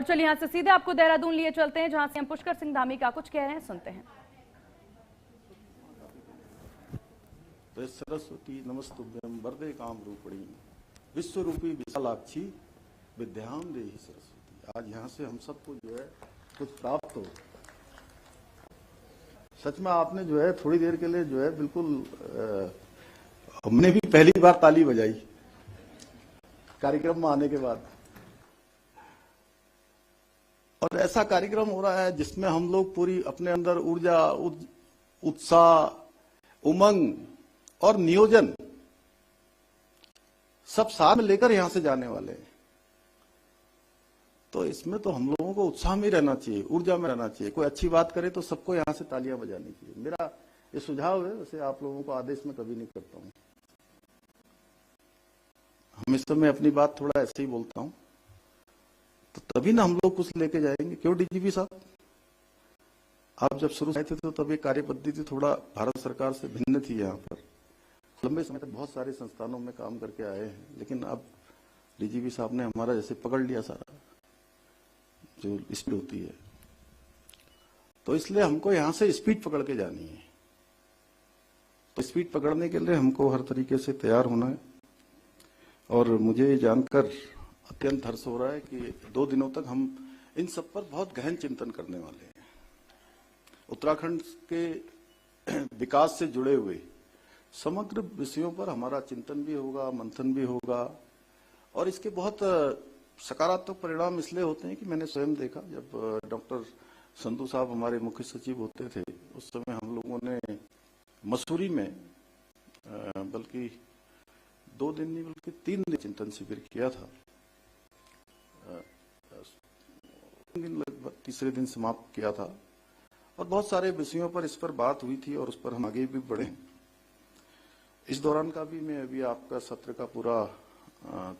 चलिए यहां से सीधे आपको देहरादून लिए चलते हैं, जहां सीएम पुष्कर सिंह धामी का कुछ कह रहे हैं, सुनते हैं। सरस्वती नमस्तुभ्यं वरदे काम रूपिणी विश्व रूपी विशालाक्षी विद्याम देहि सरस्वती। आज यहाँ से हम सबको जो है कुछ प्राप्त हो। सच में आपने जो है थोड़ी देर के लिए जो है बिल्कुल हमने भी पहली बार ताली बजाई कार्यक्रम में आने के बाद। और ऐसा कार्यक्रम हो रहा है जिसमें हम लोग पूरी अपने अंदर ऊर्जा, उत्साह, उमंग और नियोजन सब साथ में लेकर यहां से जाने वाले हैं। तो इसमें तो हम लोगों को उत्साह में रहना चाहिए, ऊर्जा में रहना चाहिए। कोई अच्छी बात करे तो सबको यहां से तालियां बजानी चाहिए। मेरा ये सुझाव है, वैसे आप लोगों को आदेश में कभी नहीं करता हूं। हमेशा मैं अपनी बात थोड़ा ऐसे ही बोलता हूं, तो तभी ना हम लोग कुछ लेके जाएंगे। क्यों डीजीपी साहब, आप जब शुरू आए थे तो तब ये कार्य पद्धति थोड़ा भारत सरकार से भिन्न थी। यहाँ पर लंबे समय तक बहुत सारे संस्थानों में काम करके आए हैं, लेकिन अब डीजीपी साहब ने हमारा जैसे पकड़ लिया सारा जो स्पीड होती है, तो इसलिए हमको यहाँ से स्पीड पकड़ के जानी है। तो स्पीड पकड़ने के लिए हमको हर तरीके से तैयार होना है। और मुझे ये जानकर अत्यंत हर्ष हो रहा है कि 2 दिनों तक हम इन सब पर बहुत गहन चिंतन करने वाले हैं। उत्तराखंड के विकास से जुड़े हुए समग्र विषयों पर हमारा चिंतन भी होगा, मंथन भी होगा। और इसके बहुत सकारात्मक परिणाम इसलिए होते हैं कि मैंने स्वयं देखा, जब डॉक्टर संधू साहब हमारे मुख्य सचिव होते थे, उस समय हम लोगों ने मसूरी में बल्कि 2 दिन नहीं बल्कि 3 दिन चिंतन शिविर किया था। लगभग तीसरे दिन समाप्त किया था और बहुत सारे विषयों पर इस पर बात हुई थी और उस पर हम आगे भी बढ़े। इस दौरान का भी मैं अभी आपका सत्र का पूरा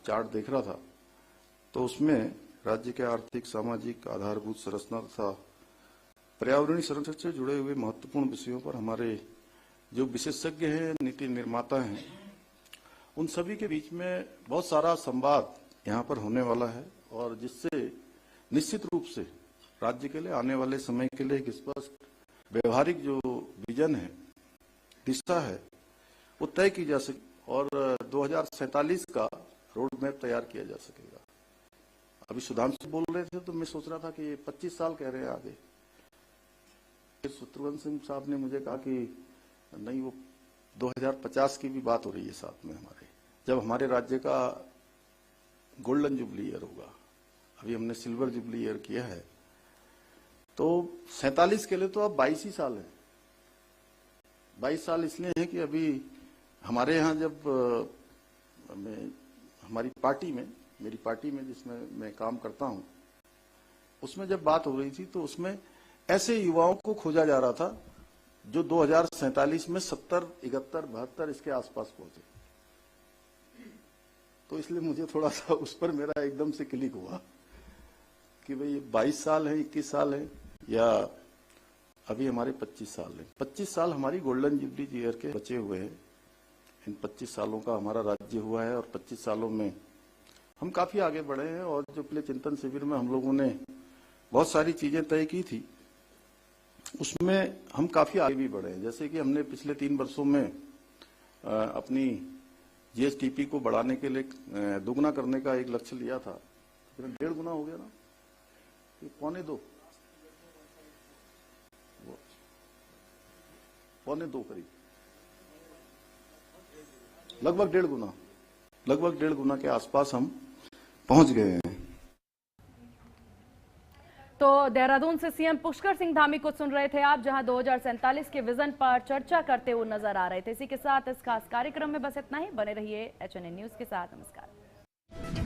चार्ट देख रहा था, तो उसमें राज्य के आर्थिक, सामाजिक, आधारभूत संरचना तथा पर्यावरणीय संरक्षण से जुड़े हुए महत्वपूर्ण विषयों पर हमारे जो विशेषज्ञ हैं, नीति निर्माता हैं, उन सभी के बीच में बहुत सारा संवाद यहाँ पर होने वाला है। और जिससे निश्चित रूप से राज्य के लिए आने वाले समय के लिए एक स्पष्ट व्यवहारिक जो विजन है, दिशा है, वो तय की जा सके और 2047 का रोड मैप तैयार किया जा सकेगा। अभी सुधांशु बोल रहे थे तो मैं सोच रहा था कि ये 25 साल कह रहे हैं आगे। शत्रुघ्न सिंह साहब ने मुझे कहा कि नहीं, वो 2050 की भी बात हो रही है साथ में हमारे, जब हमारे राज्य का गोल्डन जुबली ईयर होगा। अभी हमने सिल्वर जुबली ईयर किया है, तो 47 के लिए तो अब 22 ही साल है। 22 साल इसलिए है कि अभी हमारे यहाँ जब हमारी पार्टी में, मेरी पार्टी में जिसमें मैं काम करता हूँ, उसमें जब बात हो रही थी तो उसमें ऐसे युवाओं को खोजा जा रहा था जो 2047 में 70, 71, 72 इसके आसपास पहुंचे। तो इसलिए मुझे थोड़ा सा उस पर मेरा एकदम से क्लिक हुआ कि भाई 22 साल है, 21 साल है, या अभी हमारे 25 साल है। 25 साल हमारी गोल्डन जुबली ईयर के बचे हुए हैं। इन 25 सालों का हमारा राज्य हुआ है और 25 सालों में हम काफी आगे बढ़े हैं। और जो पिछले चिंतन शिविर में हम लोगों ने बहुत सारी चीजें तय की थी, उसमें हम काफी आगे भी बढ़े हैं। जैसे कि हमने पिछले 3 वर्षों में अपनी जीएसटीपी को बढ़ाने के लिए दुगना करने का एक लक्ष्य लिया था। 1.5 गुना हो गया ना, 1.25, 1.25 करीब, लगभग 1.5 गुना के आसपास हम पहुंच गए हैं। तो देहरादून से सीएम पुष्कर सिंह धामी को सुन रहे थे आप, जहां 2047 के विजन पर चर्चा करते हुए नजर आ रहे थे। इसी के साथ इस खास कार्यक्रम में बस इतना ही। बने रहिए HNN न्यूज के साथ। नमस्कार।